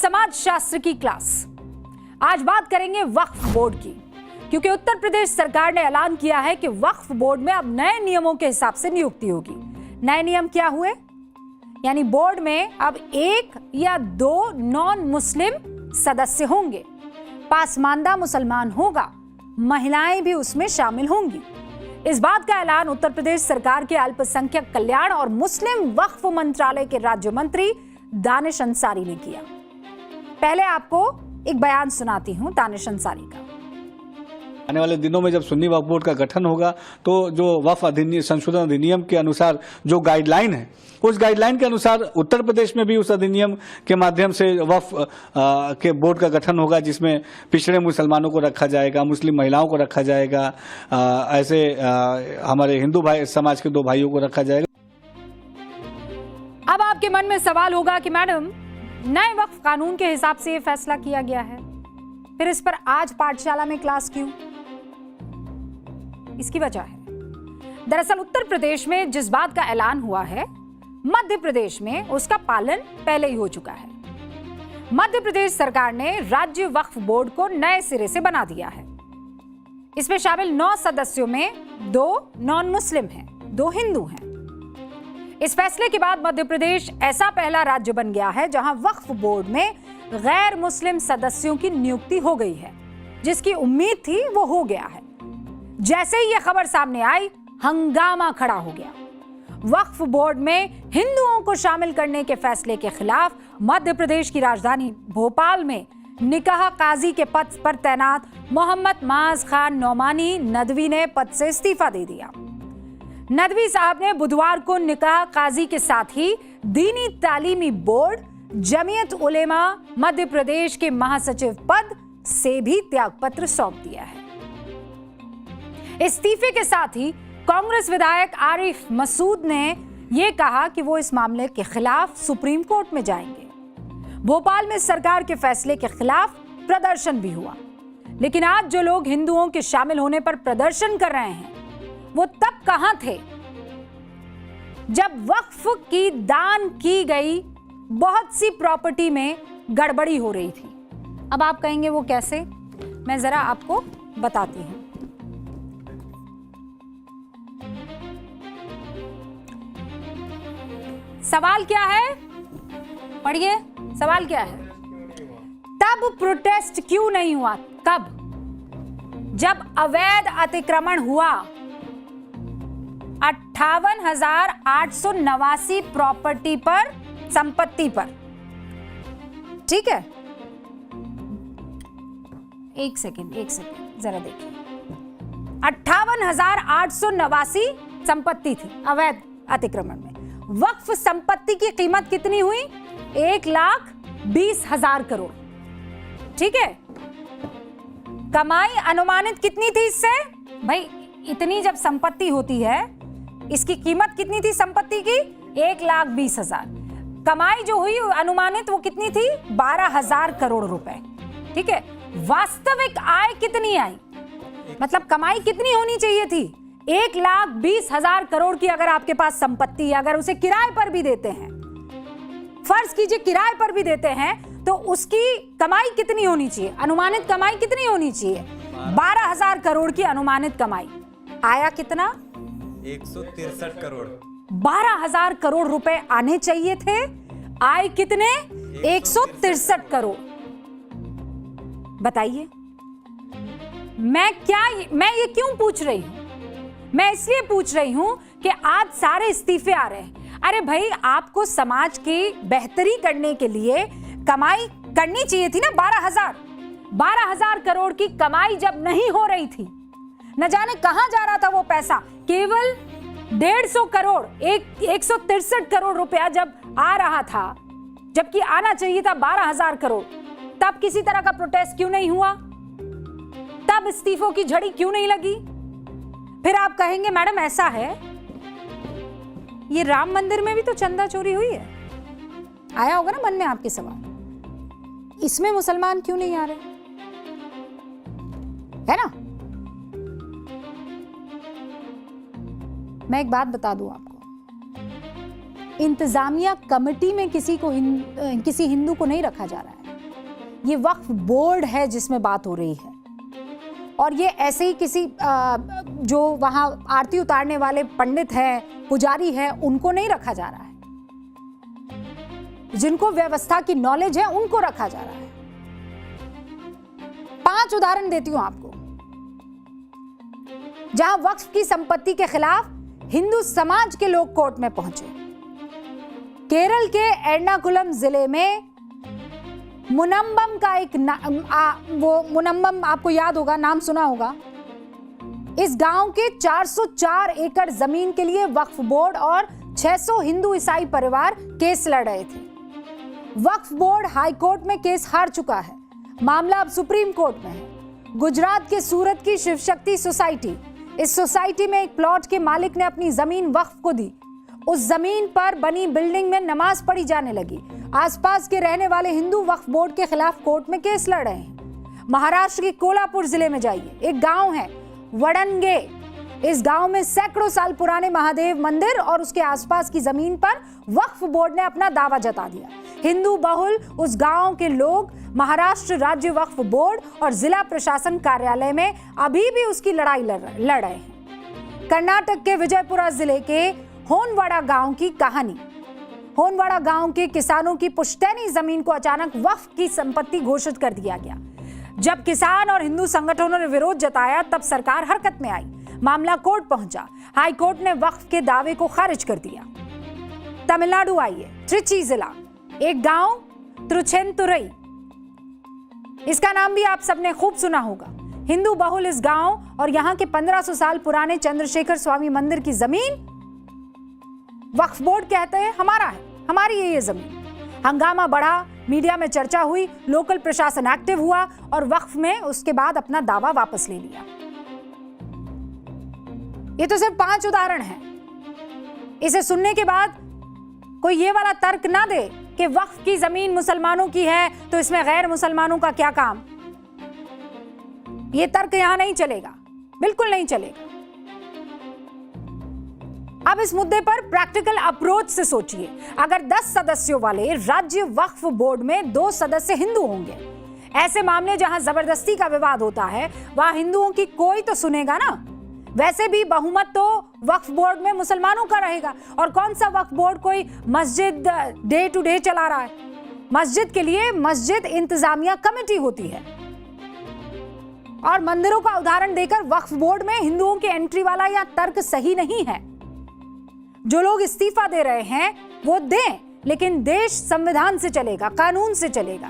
समाज शास्त्र की क्लास। आज बात करेंगे वक्फ बोर्ड की, क्योंकि उत्तर प्रदेश सरकार ने ऐलान किया है कि वक्फ बोर्ड में अब नए नियमों के हिसाब से नियुक्ति होगी। नए नियम क्या हुए? यानी बोर्ड में अब 1 या 2 नॉन मुस्लिम सदस्य होंगे, पासमानदा मुसलमान होगा, महिलाएं भी उसमें शामिल होंगी। इस बात का ऐलान उत्तर प्रदेश सरकार के अल्पसंख्यक कल्याण और मुस्लिम वक्फ मंत्रालय के राज्य मंत्री दानिश अंसारी ने किया। पहले आपको एक बयान सुनाती हूं दानिश अंसारी का। आने वाले दिनों में जब सुन्नी वक्फ बोर्ड का गठन होगा तो जो वक्फ अधिनियम संशोधन अधिनियम के अनुसार जो गाइडलाइन है, उस गाइडलाइन के अनुसार उत्तर प्रदेश में भी उस अधिनियम के माध्यम से वक्फ के बोर्ड का गठन होगा, जिसमें पिछड़े मुसलमानों को रखा जाएगा, मुस्लिम महिलाओं को रखा जाएगा, ऐसे हमारे हिंदू भाई समाज के 2 भाइयों को रखा जाएगा। अब आपके मन में सवाल होगा कि मैडम, नए वक्फ कानून के हिसाब से यह फैसला किया गया है, फिर इस पर आज पाठशाला में क्लास क्यों? इसकी वजह है, दरअसल उत्तर प्रदेश में जिस बात का ऐलान हुआ है, मध्य प्रदेश में उसका पालन पहले ही हो चुका है। मध्य प्रदेश सरकार ने राज्य वक्फ बोर्ड को नए सिरे से बना दिया है। इसमें शामिल 9 सदस्यों में 2 नॉन मुस्लिम हैं, 2 हिंदू हैं। इस फैसले के बाद मध्य प्रदेश ऐसा पहला राज्य बन गया है जहां वक्फ बोर्ड में गैर मुस्लिम सदस्यों की नियुक्ति हो गई है। जिसकी उम्मीद थी वो हो गया है। जैसे ही यह खबर सामने आई, हंगामा खड़ा हो गया। वक्फ बोर्ड में हिंदुओं को शामिल करने के फैसले के खिलाफ मध्य प्रदेश की राजधानी भोपाल में निकाह काजी के पद पर तैनात मोहम्मद माज खान नौमानी नदवी ने पद से इस्तीफा दे दिया। नदवी साहब ने बुधवार को निकाह काजी के साथ ही दीनी तालीमी बोर्ड जमीयत उलेमा मध्य प्रदेश के महासचिव पद से भी त्यागपत्र सौंप दिया है। इस्तीफे के साथ ही कांग्रेस विधायक आरिफ मसूद ने यह कहा कि वो इस मामले के खिलाफ सुप्रीम कोर्ट में जाएंगे। भोपाल में सरकार के फैसले के खिलाफ प्रदर्शन भी हुआ, लेकिन आज जो लोग हिंदुओं के शामिल होने पर प्रदर्शन कर रहे हैं, वो तब कहां थे जब वक्फ की दान की गई बहुत सी प्रॉपर्टी में गड़बड़ी हो रही थी। अब आप कहेंगे वो कैसे? मैं जरा आपको बताती हूं। सवाल क्या है? पढ़िए, सवाल क्या है? तब प्रोटेस्ट क्यों नहीं हुआ? कब? जब अवैध अतिक्रमण हुआ। 58,889 प्रॉपर्टी पर, संपत्ति पर। ठीक है, एक सेकेंड जरा देखिए। 58,889 संपत्ति थी अवैध अतिक्रमण में। वक्फ संपत्ति की कीमत कितनी हुई? 1,20,000 करोड़। ठीक है, कमाई अनुमानित कितनी थी इससे? भाई इतनी जब संपत्ति होती है, इसकी कीमत कितनी थी संपत्ति की? 1,20,000। कमाई जो हुई अनुमानित वो कितनी थी? 12,000 करोड़ रुपए। ठीक है, वास्तविक आय कितनी आई? मतलब कमाई कितनी होनी चाहिए थी? 1,20,000 करोड़ की अगर आपके पास संपत्ति है, अगर उसे किराए पर भी देते हैं, फर्ज कीजिए किराए पर भी देते हैं, तो उसकी कमाई कितनी होनी चाहिए? अनुमानित कमाई कितनी होनी चाहिए? 12,000 करोड़ की अनुमानित कमाई। आया कितना? 163 करोड़। 12,000 करोड़ रुपए आने चाहिए थे, आए कितने? 163 करोड़। बताइए, मैं ये क्यों पूछ रही हूं? मैं इसलिए पूछ रही हूं कि आज सारे इस्तीफे आ रहे हैं। अरे भाई, आपको समाज की बेहतरी करने के लिए कमाई करनी चाहिए थी ना। 12,000 करोड़ की कमाई जब नहीं हो रही थी, न जाने कहां जा रहा था वो पैसा। केवल 150 करोड़, 163 करोड़ रुपया जब आ रहा था, जबकि आना चाहिए था 12,000 करोड़, तब किसी तरह का प्रोटेस्ट क्यों नहीं हुआ? तब इस्तीफों की झड़ी क्यों नहीं लगी? फिर आप कहेंगे मैडम ऐसा है, ये राम मंदिर में भी तो चंदा चोरी हुई है। आया होगा ना मन में आपके सवाल, इसमें मुसलमान क्यों नहीं आ रहे? है ना? मैं एक बात बता दूं आपको, इंतजामिया कमेटी में किसी हिंदू को नहीं रखा जा रहा है। ये वक्फ बोर्ड है जिसमें बात हो रही है। और ये ऐसे ही किसी जो वहां आरती उतारने वाले पंडित हैं, पुजारी हैं, उनको नहीं रखा जा रहा है। जिनको व्यवस्था की नॉलेज है उनको रखा जा रहा है। 5 उदाहरण देती हूं आपको, जहां वक्फ की संपत्ति के खिलाफ हिंदू समाज के लोग कोर्ट में पहुंचे। केरल के एर्नाकुलम जिले में मुनम्बम का एक वो मुनम्बम आपको याद होगा, नाम सुना होगा। इस गांव के 404 एकड़ जमीन के लिए वक्फ बोर्ड और 600 हिंदू ईसाई परिवार केस लड़ रहे थे। वक्फ बोर्ड हाई कोर्ट में केस हार चुका है। मामला अब सुप्रीम कोर्ट में है। गुजरात के सूरत की शिव शक्ति सोसाइटी, इस सोसाइटी में एक प्लॉट के मालिक ने अपनी जमीन वक्फ को दी। उस जमीन पर बनी बिल्डिंग में नमाज पढ़ी जाने लगी। आसपास के रहने वाले हिंदू वक्फ बोर्ड के खिलाफ कोर्ट में केस लड़ रहे हैं। महाराष्ट्र के कोल्हापुर जिले में जाइए, एक गांव है वडनगे। इस गांव में सैकड़ों साल पुराने महादेव मंदिर और उसके आसपास की जमीन पर वक्फ बोर्ड ने अपना दावा जता दिया। हिंदू बहुल उस गांव के लोग महाराष्ट्र राज्य वक्फ बोर्ड और जिला प्रशासन कार्यालय में अभी भी उसकी लड़ाई लड़ रहे हैं। कर्नाटक के विजयपुरा जिले के होनवाड़ा गांव की कहानी। होनवाड़ा गांव के किसानों की पुश्तैनी जमीन को अचानक वक्फ की संपत्ति घोषित कर दिया गया। जब किसान और हिंदू संगठनों ने विरोध जताया तब सरकार हरकत में आई। मामला कोर्ट पहुंचा। हाई कोर्ट ने वक्फ के दावे को खारिज कर दिया। तमिलनाडु आइए, त्रिची जिला, एक गांव त्रिचेंतुरई, इसका नाम भी आप सबने खूब सुना होगा। हिंदू बहुल इस गांव और यहां के 1500 साल पुराने चंद्रशेखर स्वामी मंदिर की जमीन वक्फ बोर्ड कहते हैं हमारा है, हमारी है ये जमीन। हंगामा बढ़ा, मीडिया में चर्चा हुई, लोकल प्रशासन एक्टिव हुआ और वक्फ में उसके बाद अपना दावा वापस ले लिया। ये तो सिर्फ 5 उदाहरण हैं। इसे सुनने के बाद कोई ये वाला तर्क ना दे कि वक्फ की जमीन मुसलमानों की है तो इसमें गैर मुसलमानों का क्या काम। ये तर्क यहां नहीं चलेगा, बिल्कुल नहीं चलेगा। अब इस मुद्दे पर प्रैक्टिकल अप्रोच से सोचिए। अगर 10 सदस्यों वाले राज्य वक्फ बोर्ड में 2 सदस्य हिंदू होंगे, ऐसे मामले जहां जबरदस्ती का विवाद होता है वहां हिंदुओं की कोई तो सुनेगा ना। वैसे भी बहुमत तो वक्फ बोर्ड में मुसलमानों का रहेगा। और कौन सा वक्फ बोर्ड कोई मस्जिद डे टू डे चला रहा है। मस्जिद के लिए मस्जिद इंतजामिया कमेटी होती है। और मंदिरों का उदाहरण देकर वक्फ बोर्ड में हिंदुओं की एंट्री वाला यह तर्क सही नहीं है। जो लोग इस्तीफा दे रहे हैं वो दें, लेकिन देश संविधान से चलेगा, कानून से चलेगा,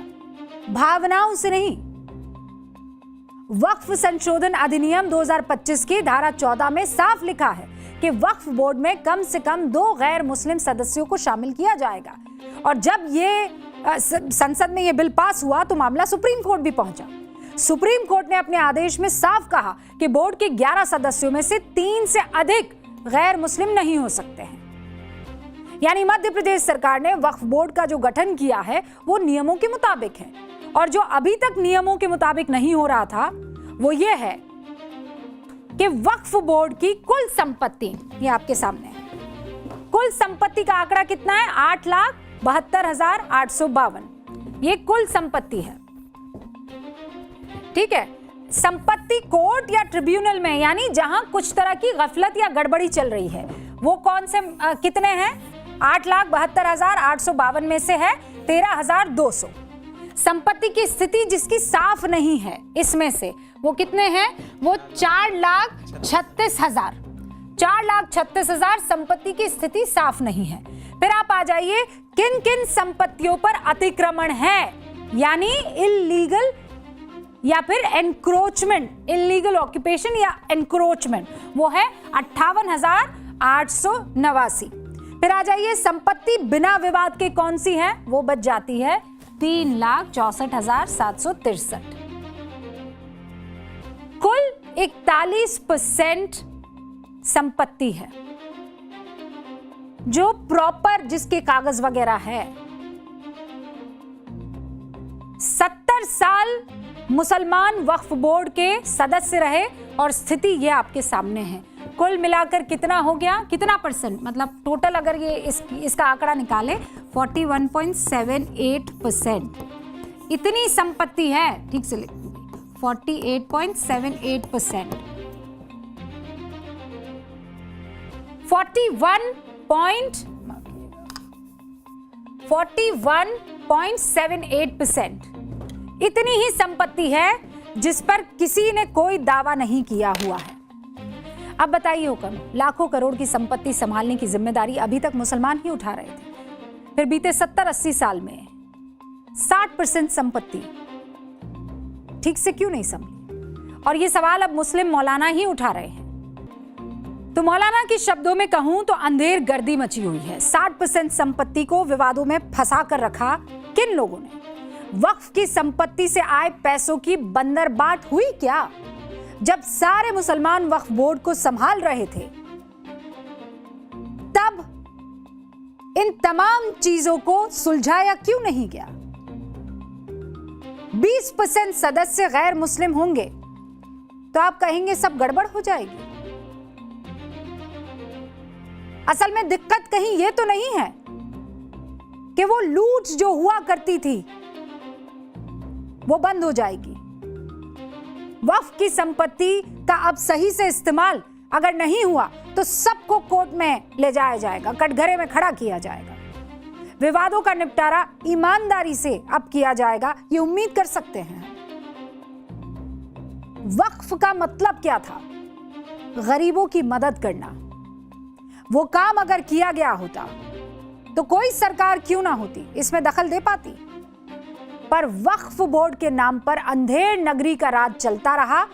भावनाओं से नहीं। वक्फ संशोधन अधिनियम 2025 की धारा 14 में साफ लिखा है कि वक्फ बोर्ड में कम से कम 2 गैर मुस्लिम सदस्यों को शामिल किया जाएगा। और जब ये संसद में ये बिल पास हुआ तो मामला सुप्रीम कोर्ट भी पहुंचा। सुप्रीम कोर्ट ने अपने आदेश में साफ कहा कि बोर्ड के 11 सदस्यों में से 3 से अधिक गैर मुस्लिम नहीं हो सकते हैं। यानी मध्य प्रदेश सरकार ने वक्फ बोर्ड का जो गठन किया है वो नियमों के मुताबिक है। और जो अभी तक नियमों के मुताबिक नहीं हो रहा था वो ये है कि वक्फ बोर्ड की कुल संपत्ति, ये आपके सामने है, कुल संपत्ति का आंकड़ा कितना है? 8,72,852। ये कुल संपत्ति है, ठीक है। संपत्ति कोर्ट या ट्रिब्यूनल में, यानी जहां कुछ तरह की गफलत या गड़बड़ी चल रही है, वो कौन से कितने हैं? 8,72,852 में से है 13,200। संपत्ति की स्थिति जिसकी साफ नहीं है इसमें से वो कितने हैं? वो 4,36,000। 4,36,000 संपत्ति की स्थिति साफ नहीं है। फिर आप आ जाइए, किन किन संपत्तियों पर अतिक्रमण है, यानी इल्लीगल या फिर एनक्रोचमेंट, इल्लीगल ऑक्यूपेशन या एनक्रोचमेंट, वो है 58,889। फिर आ जाइए, संपत्ति बिना विवाद के कौन सी है? वो बच जाती है 3,64,763। कुल 41% संपत्ति है जो प्रॉपर, जिसके कागज वगैरह है। 70 साल मुसलमान वक्फ बोर्ड के सदस्य रहे और स्थिति ये आपके सामने है। कुल मिलाकर कितना हो गया? कितना परसेंट, मतलब टोटल अगर ये इसका आंकड़ा निकाले 41.78%। इतनी संपत्ति है, ठीक से लिखूंगी, 48.78%, 41.78%, इतनी ही संपत्ति है जिस पर किसी ने कोई दावा नहीं किया हुआ है। अब बताइए हुक्म, लाखों करोड़ की संपत्ति संभालने की जिम्मेदारी अभी तक मुसलमान ही उठा रहे थे, फिर बीते 70-80 साल में 60% संपत्ति ठीक से क्यों नहीं संभली? और ये सवाल अब मुस्लिम मौलाना ही उठा रहे हैं। तो मौलाना के शब्दों में कहूं तो अंधेर गर्दी मची हुई है। 60% संपत्ति को विवादों में फंसा कर रखा किन लोगों ने? वक्फ की संपत्ति से आए पैसों की बंदरबाट हुई क्या? जब सारे मुसलमान वक्फ बोर्ड को संभाल रहे थे, तब इन तमाम चीजों को सुलझाया क्यों नहीं गया? 20% सदस्य गैर मुस्लिम होंगे तो आप कहेंगे सब गड़बड़ हो जाएगी। असल में दिक्कत कहीं यह तो नहीं है कि वो लूट जो हुआ करती थी वो बंद हो जाएगी। वक्फ की संपत्ति का अब सही से इस्तेमाल अगर नहीं हुआ तो सबको कोर्ट में ले जाया जाएगा, कटघरे में खड़ा किया जाएगा। विवादों का निपटारा ईमानदारी से अब किया जाएगा, ये उम्मीद कर सकते हैं। वक्फ का मतलब क्या था? गरीबों की मदद करना। वो काम अगर किया गया होता तो कोई सरकार क्यों ना होती इसमें दखल दे पाती, पर वक्फ बोर्ड के नाम पर अंधेर नगरी का राज चलता रहा।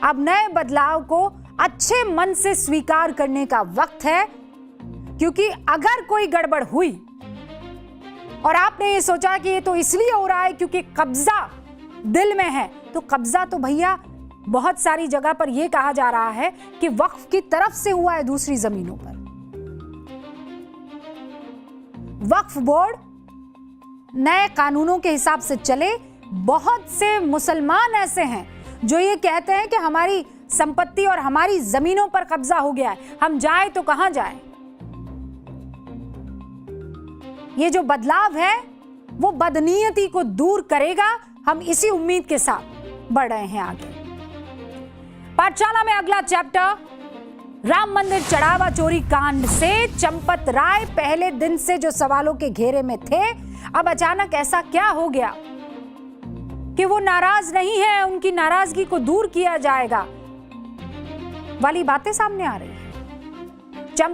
अब नए बदलाव को अच्छे मन से स्वीकार करने का वक्त है, क्योंकि अगर कोई गड़बड़ हुई और आपने ये सोचा कि ये तो इसलिए हो रहा है क्योंकि कब्जा दिल में है, तो कब्जा तो भैया बहुत सारी जगह पर यह कहा जा रहा है कि वक्फ की तरफ से हुआ है दूसरी जमीनों पर। वक्फ बोर्ड नए कानूनों के हिसाब से चले। बहुत से मुसलमान ऐसे हैं जो ये कहते हैं कि हमारी संपत्ति और हमारी जमीनों पर कब्जा हो गया है, हम जाए तो कहां जाए। ये जो बदलाव है वो बदनीयती को दूर करेगा। हम इसी उम्मीद के साथ बढ़ रहे हैं आगे। पाठशाला में अगला चैप्टर, राम मंदिर चढ़ावा चोरी कांड से चंपत राय पहले दिन से जो सवालों के घेरे में थे, अब अचानक ऐसा क्या हो गया कि वो नाराज नहीं है, उनकी नाराजगी को दूर किया जाएगा वाली बातें सामने आ रही है।